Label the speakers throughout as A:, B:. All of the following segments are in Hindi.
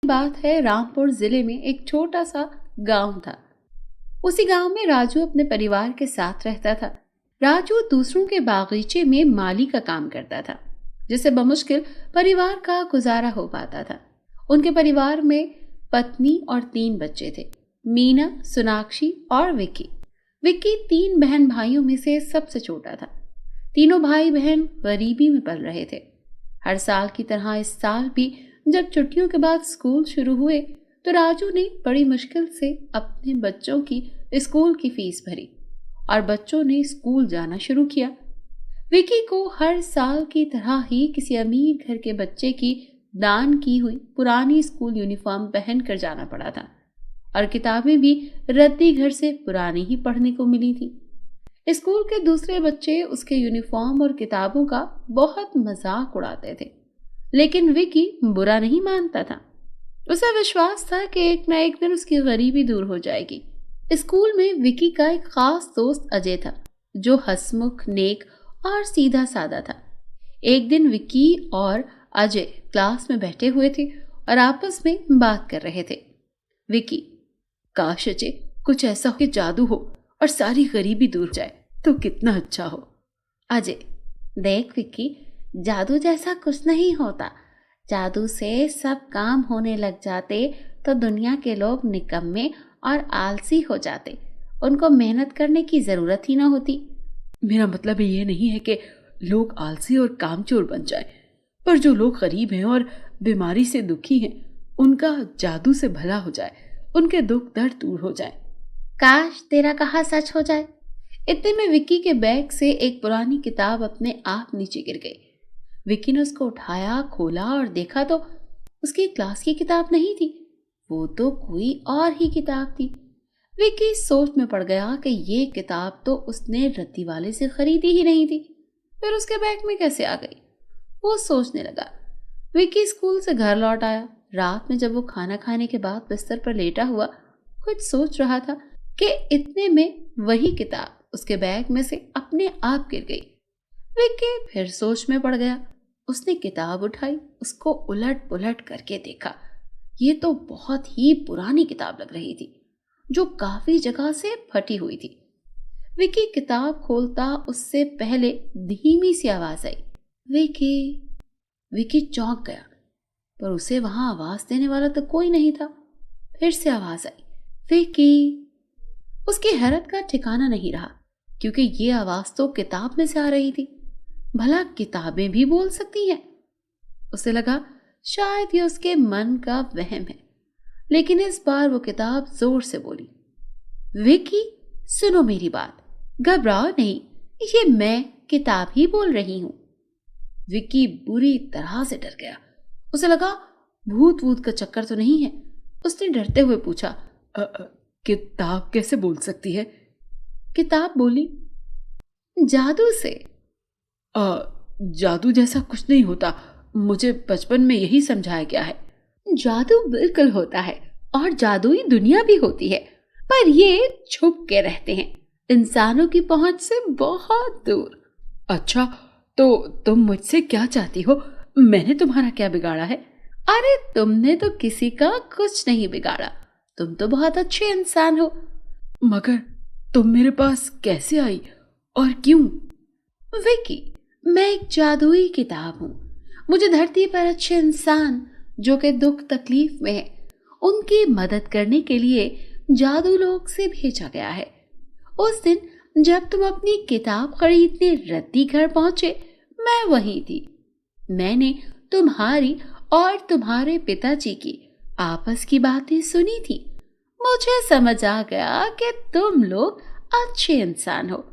A: बात है, रामपुर जिले में एक छोटा सा गांव था। उसी गांव में राजू अपने परिवार के साथ रहता था। राजू दूसरों के बागीचे में माली का काम करता था, जिससे बमुश्किल परिवार का गुजारा हो पाता था। उनके परिवार में पत्नी और 3 बच्चे थे, मीना, सोनाक्षी और विक्की। विक्की 3 बहन भाइयों में से सबसे छोटा था। तीनों भाई बहन गरीबी में पल रहे थे। हर साल की तरह इस साल भी जब छुट्टियों के बाद स्कूल शुरू हुए तो राजू ने बड़ी मुश्किल से अपने बच्चों की स्कूल की फीस भरी और बच्चों ने स्कूल जाना शुरू किया। विकी को हर साल की तरह ही किसी अमीर घर के बच्चे की दान की हुई पुरानी स्कूल यूनिफॉर्म पहन कर जाना पड़ा था और किताबें भी रद्दी घर से पुरानी ही पढ़ने को मिली थी। स्कूल के दूसरे बच्चे उसके यूनिफॉर्म और किताबों का बहुत मजाक उड़ाते थे, लेकिन विकी बुरा नहीं मानता था। उसे विश्वास था कि एक न एक दिन उसकी गरीबी दूर हो जाएगी। स्कूल में विकी का एक खास दोस्त अजय था, जो हंसमुख, नेक और सीधा साधा था। एक दिन विकी और अजय क्लास में बैठे हुए थे और आपस में बात कर रहे थे। विकी, काश अजय कुछ ऐसा हो कि जादू हो और सारी गरीबी दूर हो जाए तो कितना अच्छा हो। अजय, देख विकी, जादू जैसा कुछ नहीं होता। जादू से सब काम होने लग जाते तो दुनिया के लोग निकम्मे और आलसी हो जाते, उनको मेहनत करने की जरूरत ही ना होती।
B: मेरा मतलब ये नहीं है कि लोग आलसी और कामचोर बन जाएं, पर जो लोग गरीब हैं और बीमारी से दुखी हैं, उनका जादू से भला हो जाए, उनके दुख दर्द दूर हो जाए।
A: काश तेरा कहा सच हो जाए। इतने में विक्की के बैग से एक पुरानी किताब अपने आप नीचे गिर गई। विक्की ने उसको उठाया, खोला और देखा तो उसकी क्लास की किताब नहीं थी, वो तो कोई और ही किताब थी। विक्की सोच में पड़ गया कि ये किताब तो उसने रद्दी वाले से खरीदी ही नहीं थी, फिर उसके बैग में कैसे आ गई। वो सोचने लगा। विक्की स्कूल से घर लौट आया। रात में जब वो खाना खाने के बाद बिस्तर पर लेटा हुआ कुछ सोच रहा था कि इतने में वही किताब उसके बैग में से अपने आप गिर गई। विक्की फिर सोच में पड़ गया। उसने किताब उठाई, उसको उलट पुलट करके देखा। ये तो बहुत ही पुरानी किताब लग रही थी, जो काफी जगह से फटी हुई थी। विक्की किताब खोलता उससे पहले धीमी सी आवाज आई, विक्की। विक्की चौंक गया, पर उसे वहां आवाज देने वाला तो कोई नहीं था। फिर से आवाज आई, विक्की। उसकी हैरत का ठिकाना नहीं रहा, क्योंकि ये आवाज तो किताब में से आ रही थी। भला किताबें भी बोल सकती हैं? उसे लगा शायद ये उसके मन का वहम है, लेकिन इस बार वो किताब जोर से बोली, विक्की सुनो मेरी बात, घबराओ नहीं, ये मैं किताब ही बोल रही हूं। विक्की बुरी तरह से डर गया। उसे लगा भूत वूत का चक्कर तो नहीं है। उसने डरते हुए पूछा,
B: किताब कैसे बोल सकती है?
A: किताब बोली, जादू से।
B: जादू जैसा कुछ नहीं होता, मुझे बचपन में यही समझाया गया है।
A: जादू बिल्कुल होता है और जादुई दुनिया भी होती है, पर ये छुप के रहते हैं, इंसानों की पहुंच से बहुत दूर।
B: अच्छा, तो तुम मुझसे क्या चाहती हो? मैंने तुम्हारा क्या बिगाड़ा है?
A: अरे तुमने तो किसी का कुछ नहीं बिगाड़ा, तुम तो बहुत अच्छे इंसान हो।
B: मगर तुम मेरे पास कैसे आई और क्यों?
A: विकी, मैं एक जादुई किताब हूँ। मुझे धरती पर अच्छे इंसान जो कि दुख तकलीफ में है, उनकी मदद करने के लिए जादू लोक से भेजा गया है। उस दिन जब तुम अपनी किताब खरीदने रद्दी घर पहुंचे, मैं वहीं थी। मैंने तुम्हारी और तुम्हारे पिताजी की आपस की बातें सुनी थी। मुझे समझ आ गया कि तुम लोग अच्छे इंसान हो,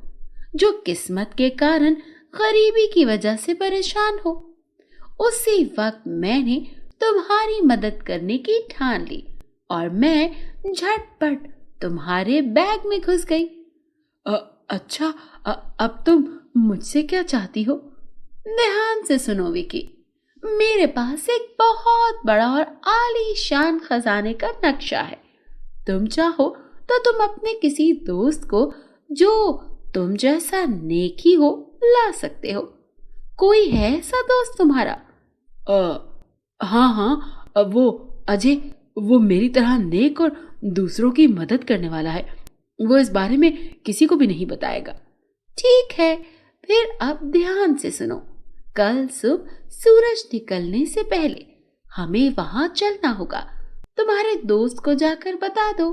A: जो किस्मत के कारण गरीबी की वजह से परेशान हो। उसी वक्त मैंने तुम्हारी मदद करने की ठान ली और मैं झटपट तुम्हारे बैग में घुस गई।
B: अच्छा, अब तुम मुझसे क्या चाहती हो?
A: ध्यान से सुनो विकी, मेरे पास एक बहुत बड़ा और आलीशान खजाने का नक्शा है। तुम चाहो तो तुम अपने किसी दोस्त को जो तुम जैसा नेकी हो ला सकते हो। कोई है ऐसा दोस्त तुम्हारा?
B: हाँ हाँ, वो अजय, वो मेरी तरह नेक और दूसरों की मदद करने वाला है। वो इस बारे में किसी को भी नहीं बताएगा।
A: ठीक है, फिर अब ध्यान से सुनो। कल सुबह सूरज निकलने से पहले हमें वहां चलना होगा। तुम्हारे दोस्त को जाकर बता दो।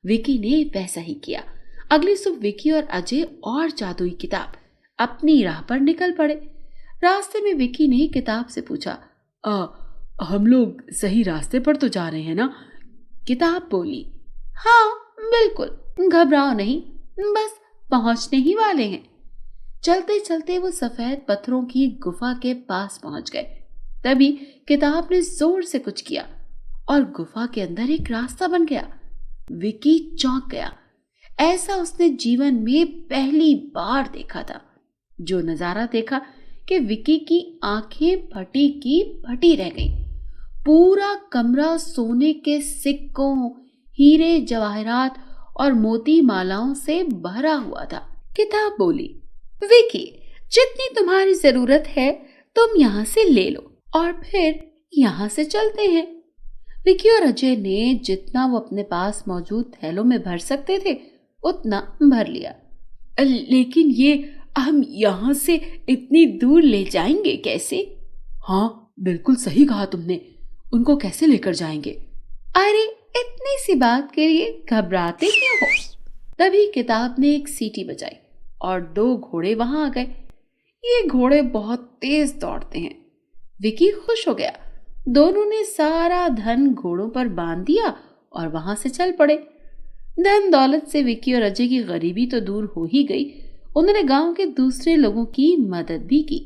A: विकी ने वैसा ही किया। अगली सुबह विकी और अजय और जादुई किताब अपनी राह पर निकल पड़े। रास्ते में विकी ने किताब से पूछा,
B: हम लोग सही रास्ते पर तो जा रहे हैं ना?
A: किताब बोली, हाँ बिल्कुल, घबराओ नहीं, बस पहुंचने ही वाले हैं। चलते चलते वो सफेद पत्थरों की गुफा के पास पहुंच गए। तभी किताब ने जोर से कुछ किया और गुफा के अंदर एक रास्ता बन गया। विकी चौंक गया। ऐसा उसने जीवन में पहली बार देखा था। जो नजारा देखा कि विकी की आंखें फटी की फटी रह गईं। पूरा कमरा सोने के सिक्कों, हीरे जवाहरात और मोती मालाओं से भरा हुआ था। किताब बोली, विकी, जितनी तुम्हारी जरूरत है तुम यहाँ से ले लो और फिर यहाँ से चलते हैं। विकी और अजय ने जितना वो अपने पास मौजूद थैलों में भर सकते थे उतना भर लिया।
B: लेकिन ये हम यहाँ से इतनी दूर ले जाएंगे कैसे? हाँ, बिल्कुल सही कहा तुमने। उनको कैसे लेकर जाएंगे?
A: अरे, इतनी सी बात के लिए घबराते क्यों हो? तभी किताब ने एक सीटी बजाई और 2 घोड़े वहां आ गए। ये घोड़े बहुत तेज दौड़ते हैं। विकी खुश हो गया। दोनों ने सारा धन घोड़ों पर बांध दिया और वहां से चल पड़े। धन दौलत से विकी और अजय की गरीबी तो दूर हो ही गई, उन्होंने गांव के दूसरे लोगों की मदद भी की।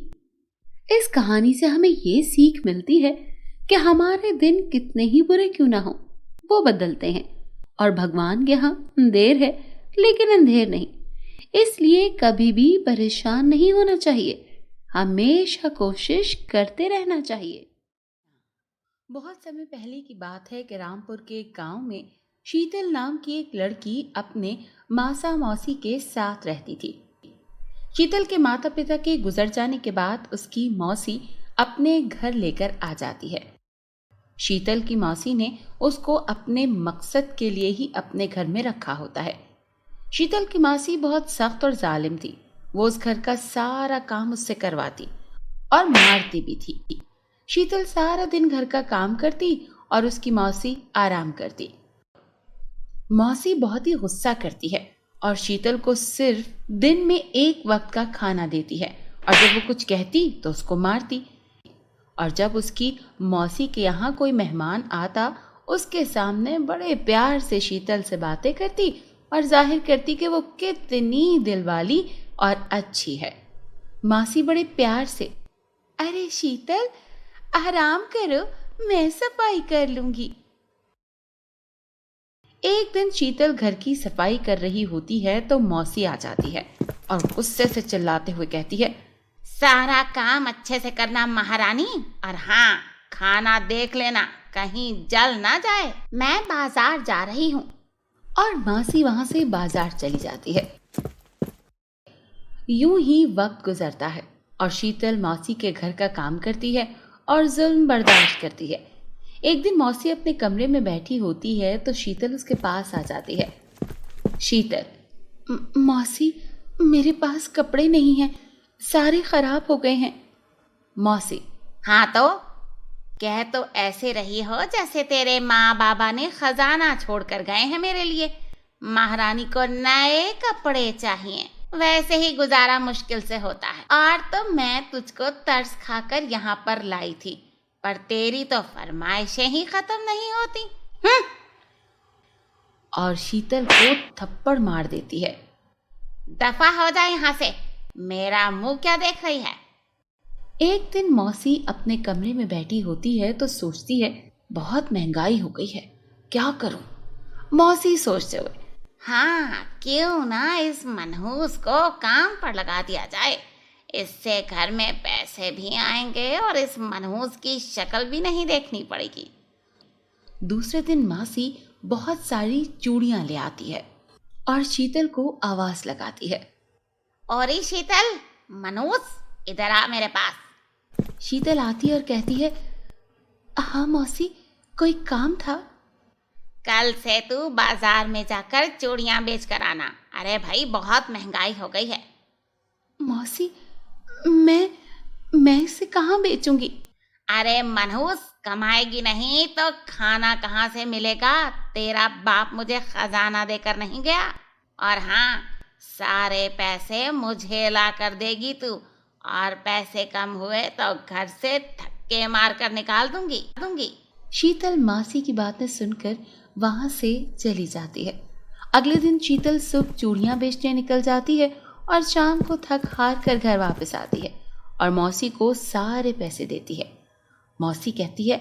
A: इस कहानी से हमें ये सीख मिलती है कि हमारे दिन कितने ही बुरे क्यों ना हो, वो बदलते हैं और भगवान के यहाँ देर है लेकिन अंधेर नहीं। इसलिए कभी भी परेशान नहीं होना चाहिए, हमेशा कोशिश करते रहना चाहिए। बहुत समय पहले की बात है कि रामपुर के एक गांव में शीतल नाम की एक लड़की अपने मासा मौसी के साथ रहती थी। शीतल के माता पिता के गुजर जाने के बाद उसकी मौसी अपने घर लेकर आ जाती है। शीतल की मौसी ने उसको अपने मकसद के लिए ही अपने घर में रखा होता है। शीतल की मौसी बहुत सख्त और जालिम थी। वो उस घर का सारा काम उससे करवाती और मारती भी थी। शीतल सारा दिन घर का काम करती और उसकी मौसी आराम करती। मौसी बहुत ही गुस्सा करती है और शीतल को सिर्फ दिन में 1 वक्त का खाना देती है और जब वो कुछ कहती तो उसको मारती। और जब उसकी मौसी के यहाँ कोई मेहमान आता, उसके सामने बड़े प्यार से शीतल से बातें करती और जाहिर करती कि वो कितनी दिलवाली और अच्छी है। मौसी बड़े प्यार से, अरे शीतल, आराम करो, मैं सफाई कर लूंगी। एक दिन शीतल घर की सफाई कर रही होती है तो मौसी आ जाती है और गुस्से से चिल्लाते हुए कहती है, सारा काम अच्छे से करना महारानी, और हाँ, खाना देख लेना कहीं जल ना जाए, मैं बाजार जा रही हूँ। और मौसी वहां से बाजार चली जाती है। यूं ही वक्त गुजरता है और शीतल मौसी के घर का काम करती है और जुल्म बर्दाश्त करती है। एक दिन मौसी अपने कमरे में बैठी होती है तो शीतल उसके पास आ जाती है। शीतल, मौसी, मेरे पास कपड़े नहीं हैं, सारे खराब हो गए हैं। मौसी, हाँ तो कह तो ऐसे रही हो जैसे तेरे माँ बाबा ने खजाना छोड़कर गए हैं मेरे लिए। महारानी को नए कपड़े चाहिए, वैसे ही गुजारा मुश्किल से होता है। और तो मैं तुझको तरस खाकर यहाँ पर लाई थी, पर तेरी तो फरमाइशें ही खत्म नहीं होती। और शीतल को थप्पड़ मार देती है। दफा हो जाए यहाँ से, मेरा मुंह क्या देख रही है। एक दिन मौसी अपने कमरे में बैठी होती है तो सोचती है, बहुत महंगाई हो गई है, क्या करूं। मौसी सोचते हुए, हाँ, क्यों ना इस मनहूस को काम पर लगा दिया जाए, इससे घर में पैसे भी आएंगे और इस मनहूस की शक्ल भी नहीं देखनी पड़ेगी। दूसरे दिन मौसी बहुत सारी चूड़ियां ले आती है और शीतल को आवाज लगाती है, और शीतल, मनहूस, इधर आ मेरे पास। शीतल आती है और कहती है, हाँ मौसी, कोई काम था?
C: कल से तू बाजार में जाकर चूड़ियां बेच कर आना। अरे भाई, बहुत महंगाई हो गई है।
A: मौसी, मैं इसे कहाँ बेचूंगी?
C: अरे मनहूस, कमाएगी नहीं तो खाना कहाँ से मिलेगा? तेरा बाप मुझे खजाना देकर नहीं गया। और हाँ, सारे पैसे मुझे ला कर देगी तू, और पैसे कम हुए तो घर से धक्के मार कर निकाल दूंगी।
A: शीतल मासी की बातें सुनकर वहां से चली जाती है। अगले दिन शीतल सुबह चूड़ियां बेचने निकल जाती है और शाम को थक हार कर घर वापस आती है और मौसी को सारे पैसे देती है। मौसी कहती है,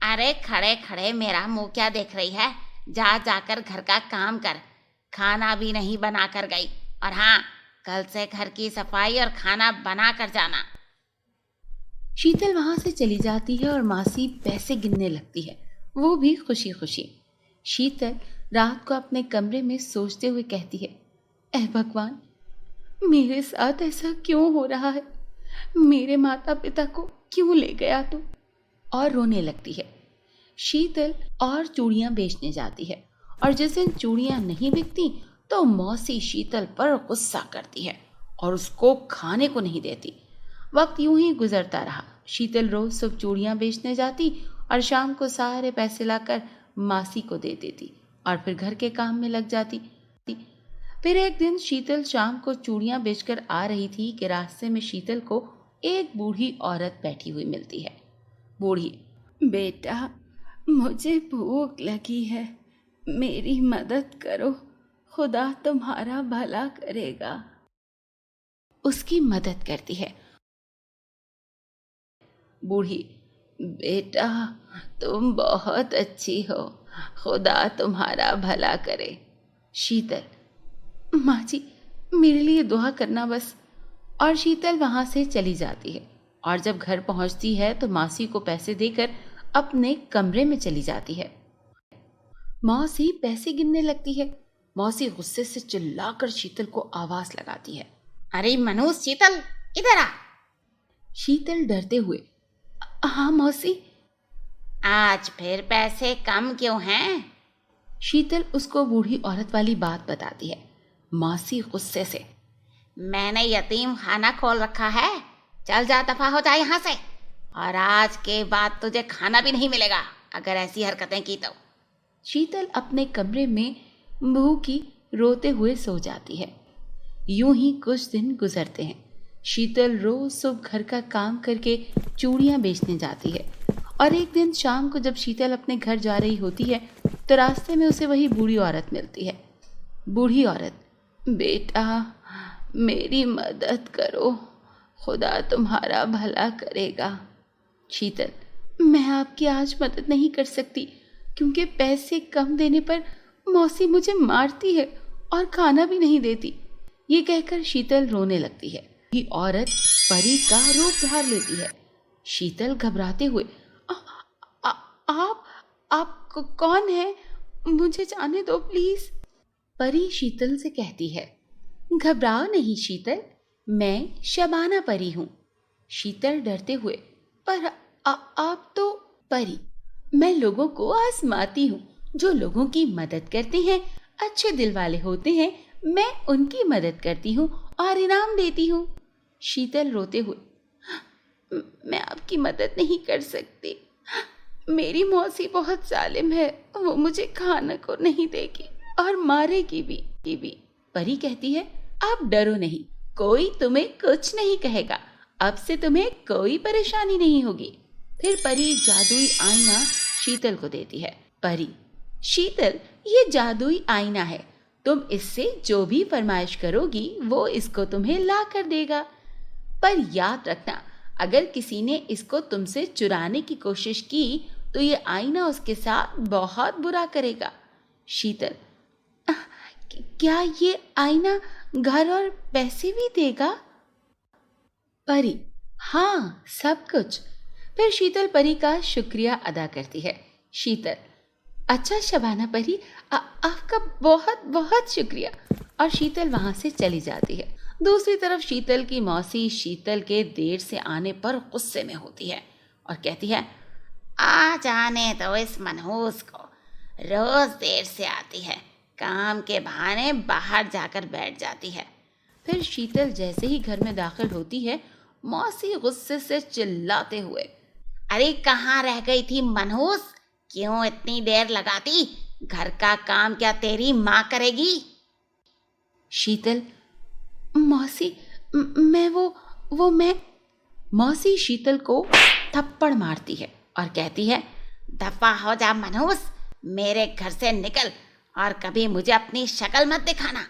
C: अरे खड़े खड़े मेरा मुंह क्या देख रही है? जाकर घर का काम कर। खाना भी नहीं बना कर गई। और हाँ, कल से घर की सफाई और खाना बना कर जाना।
A: शीतल वहां से चली जाती है और मासी पैसे गिनने लगती है, वो भी खुशी खुशी। शीतल रात को अपने कमरे में सोचते हुए कहती है, ऐ भगवान, मेरे साथ ऐसा क्यों हो रहा है? मेरे माता पिता को क्यों ले गया तू? और रोने लगती है। शीतल और चूड़ियां बेचने जाती है और जिस दिन चूड़ियां नहीं बिकती तो मौसी शीतल पर गुस्सा करती है और उसको खाने को नहीं देती। वक्त यूं ही गुजरता रहा। शीतल रोज सुबह चूड़ियां बेचने जाती और शाम को सारे पैसे लाकर मासी को दे देती और फिर घर के काम में लग जाती। फिर एक दिन शीतल शाम को चूड़ियां बेचकर आ रही थी कि रास्ते में शीतल को एक बूढ़ी औरत बैठी हुई मिलती है। बूढ़ी, बेटा, मुझे भूख लगी है, मेरी मदद करो, खुदा तुम्हारा भला करेगा। उसकी मदद करती है। बूढ़ी, बेटा, तुम बहुत अच्छी हो, खुदा तुम्हारा भला करे। शीतल, माँ जी, मेरे लिए दुआ करना बस। और शीतल वहां से चली जाती है और जब घर पहुंचती है तो मासी को पैसे देकर अपने कमरे में चली जाती है। मौसी पैसे गिनने लगती है। मौसी गुस्से से चिल्लाकर शीतल को आवाज लगाती है,
C: अरे मनोज, शीतल इधर आ।
A: शीतल डरते हुए, हाँ मौसी।
C: आज फिर पैसे कम क्यों हैं?
A: शीतल उसको बूढ़ी औरत वाली बात बताती है। मौसी गुस्से से,
C: मैंने यतीम खाना खोल रखा है, चल जा, दफा हो जा यहाँ से, और आज के बाद तुझे खाना भी नहीं मिलेगा अगर ऐसी हरकतें की तो।
A: शीतल अपने कमरे में भूखी रोते हुए सो जाती है। यूं ही कुछ दिन गुजरते हैं। शीतल रोज सुबह घर का काम करके चूड़ियां बेचने जाती है और एक दिन शाम को जब शीतल अपने घर जा रही होती है तो रास्ते में उसे वही बूढ़ी औरत मिलती है। बूढ़ी औरत, बेटा, मेरी मदद करो, खुदा तुम्हारा भला करेगा। शीतल, मैं आपकी आज मदद नहीं कर सकती क्योंकि पैसे कम देने पर मौसी मुझे मारती है और खाना भी नहीं देती। ये कहकर शीतल रोने लगती है। ये औरत परी का रूप धार लेती है। शीतल घबराते हुए, आप कौन है? मुझे जाने दो प्लीज। परी शीतल से कहती है, घबराओ नहीं शीतल, मैं शबाना परी हूँ। शीतल डरते हुए, पर आप तो? परी, मैं लोगों को आजमाती हूँ। जो लोगों की मदद करते हैं, अच्छे दिल वाले होते हैं, मैं उनकी मदद करती हूँ और इनाम देती हूँ। शीतल रोते हुए, मैं आपकी मदद नहीं कर सकती, मेरी मौसी बहुत जालिम है, वो मुझे खाने को नहीं देगी और मारेगी भी। परी कहती है, आप डरो नहीं, कोई तुम्हें कुछ नहीं कहेगा, अब से तुम्हें कोई परेशानी नहीं होगी। फिर परी जादुई आईना शीतल को देती है। परी, शीतल, ये जादुई आईना है, तुम इससे जो भी फरमाइश करोगी वो इसको तुम्हें ला कर देगा, पर याद रखना, अगर किसी ने इसको तुमसे चुराने की कोशिश की तो ये आईना उसके साथ बहुत बुरा करेगा। शीतल, क्या ये आईना घर और पैसे भी देगा? परी, हाँ, सब कुछ। फिर शीतल परी का शुक्रिया अदा करती है। शीतल, अच्छा शबाना परी, आपका बहुत बहुत शुक्रिया। और शीतल वहां से चली जाती है। दूसरी तरफ शीतल की मौसी शीतल के देर से आने पर गुस्से में होती है और कहती है,
C: आ जाने दो इस मनहूस को, रोज देर से आती है, काम के बहाने बाहर जाकर बैठ जाती है।
A: फिर शीतल जैसे ही घर में दाखिल होती है, मौसी गुस्से से चिल्लाते हुए,
C: अरे कहाँ रह गई थी मनहूस, क्यों इतनी देर लगाती, घर का काम क्या तेरी माँ करेगी?
A: शीतल, मौसी, मैं मौसी शीतल को थप्पड़ मारती है और कहती है,
C: दफा हो जा मनहूस, मेरे घर से निकल और कभी मुझे अपनी शक्ल मत दिखाना।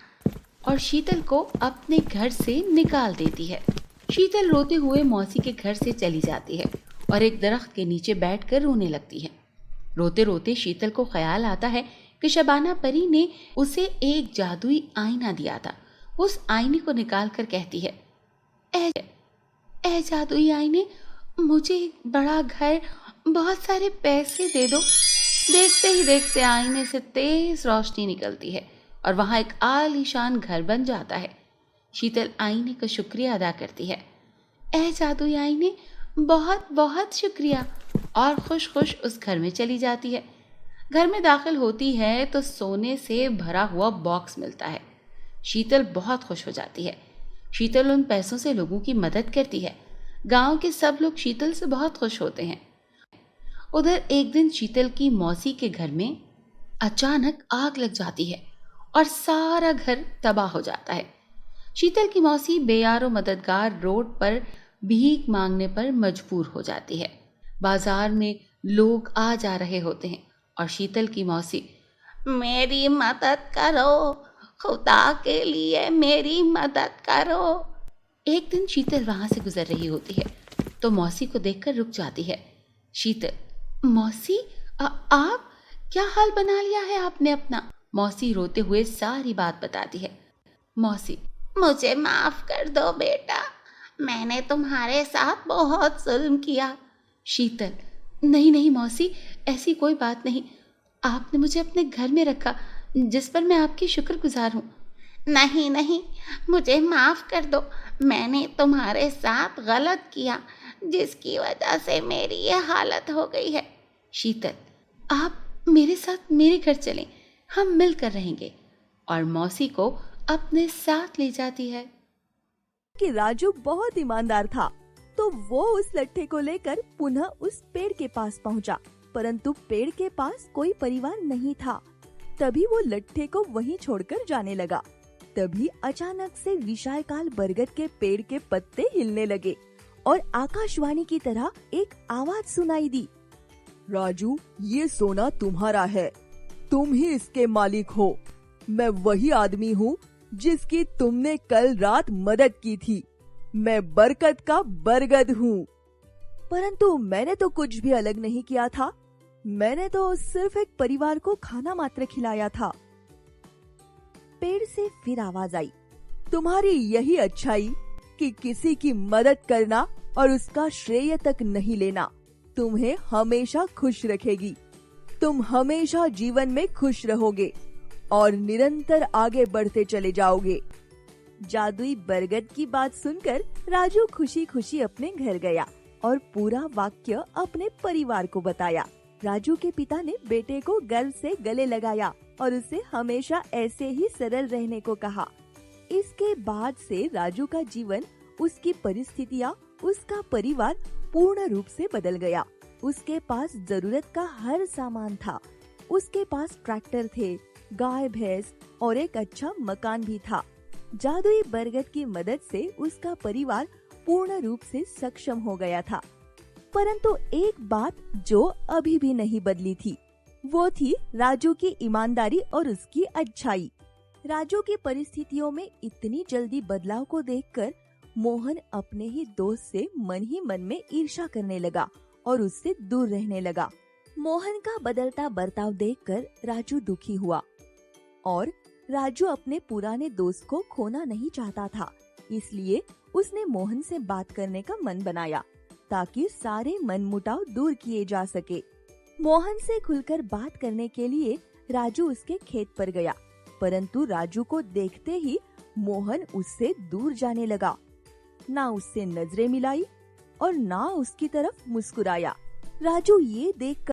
A: और शीतल को अपने घर से निकाल देती है। शीतल रोते हुए मौसी के घर से चली जाती है और एक दरख्त के नीचे बैठकर रोने लगती है। रोते रोते शीतल को ख्याल आता है कि शबाना परी ने उसे एक जादुई आईना दिया था। उस आईने को निकाल कर कहती है, ए जादुई आईने, मुझे एक बड़ा घर, बहुत सारे पैसे दे दो। देखते ही देखते आईने से तेज रोशनी निकलती है और वहां एक आलीशान घर बन जाता है। शीतल आईने का शुक्रिया अदा करती है। ए जादुई आईने, बहुत बहुत शुक्रिया, और खुश खुश उस घर में चली जाती है। घर में दाखिल होती है तो सोने से भरा हुआ बॉक्स मिलता है। शीतल बहुत खुश हो जाती है। शीतल उन पैसों से लोगों की मदद करती है। गांव के सब लोग शीतल से बहुत खुश होते हैं। उधर एक दिन शीतल की मौसी के घर में अचानक आग लग जाती है और सारा घर तबाह हो जाता है। शीतल की मौसी बेयारो मददगार रोड पर भीख मांगने पर मजबूर हो जाती है। बाजार में लोग आ जा रहे होते हैं और शीतल की मौसी,
C: मेरी मदद करो, खुदा के लिए मेरी मदद करो।
A: एक दिन शीतल वहां से गुजर रही होती है तो मौसी को देखकर रुक जाती है। शीतल, मौसी, आप क्या हाल बना लिया है आपने अपना? मौसी रोते हुए सारी बात बताती है। मौसी,
C: मुझे माफ कर दो बेटा, मैंने तुम्हारे साथ बहुत जुल्म किया।
A: शीतल, नहीं नहीं मौसी, ऐसी कोई बात नहीं। आपने मुझे अपने घर में रखा, जिस पर मैं आपकी शुक्रगुजार हूँ।
C: नहीं नहीं, मुझे माफ कर दो, मैंने तुम्हारे साथ गलत किया जिसकी वजह से मेरी ये हालत हो गई है।
A: शीतल, आप मेरे साथ मेरे घर चलें, हम मिलकर रहेंगे। और मौसी को अपने साथ ले जाती है।
D: कि राजू बहुत ईमानदार था, तो वो उस लट्ठे को लेकर पुनः उस पेड़ के पास पहुंचा, परंतु पेड़ के पास कोई परिवार नहीं था। तभी वो लट्ठे को वहीं छोड़कर जाने लगा। तभी अचानक से विशालकाय बरगद के पेड़ के पत्ते हिलने लगे और आकाशवाणी की तरह एक आवाज सुनाई दी, राजू, ये सोना तुम्हारा है, तुम ही इसके मालिक हो। मैं वही आदमी हूँ जिसकी तुमने कल रात मदद की थी। मैं बरकत का बरगद हूँ। परंतु मैंने तो कुछ भी अलग नहीं किया था, मैंने तो सिर्फ एक परिवार को खाना मात्र खिलाया था। पेड़ से फिर आवाज आई, तुम्हारी यही अच्छाई कि किसी की मदद करना और उसका श्रेय तक नहीं लेना तुम्हें हमेशा खुश रखेगी। तुम हमेशा जीवन में खुश रहोगे और निरंतर आगे बढ़ते चले जाओगे। जादुई बरगद की बात सुनकर राजू खुशी खुशी अपने घर गया और पूरा वाक्य अपने परिवार को बताया। राजू के पिता ने बेटे को गर्व से गले लगाया और उसे हमेशा ऐसे ही सरल रहने को कहा। इसके बाद से राजू का जीवन, उसकी परिस्थितियाँ, उसका परिवार पूर्ण रूप से बदल गया। उसके पास जरूरत का हर सामान था। उसके पास ट्रैक्टर थे, गाय भैंस और एक अच्छा मकान भी था। जादुई बरगद की मदद से उसका परिवार पूर्ण रूप से सक्षम हो गया था। परंतु एक बात जो अभी भी नहीं बदली थी, वो थी राजू की ईमानदारी और उसकी अच्छाई। राजू की परिस्थितियों में इतनी जल्दी बदलाव को देखकर मोहन अपने ही दोस्त से मन ही मन में ईर्ष्या करने लगा और उससे दूर रहने लगा। मोहन का बदलता बर्ताव देखकर राजू दुखी हुआ और राजू अपने पुराने दोस्त को खोना नहीं चाहता था। इसलिए उसने मोहन से बात करने का मन बनाया ताकि सारे मनमुटाव दूर किए जा सके। मोहन से खुलकर बात करने के लिए राजू उसके खेत पर गया, परंतु राजू को देखते ही मोहन उससे दूर जाने लगा। ना उससे नजरें मिलाई और ना उसकी तरफ मुस्कुराया। राजू ये देख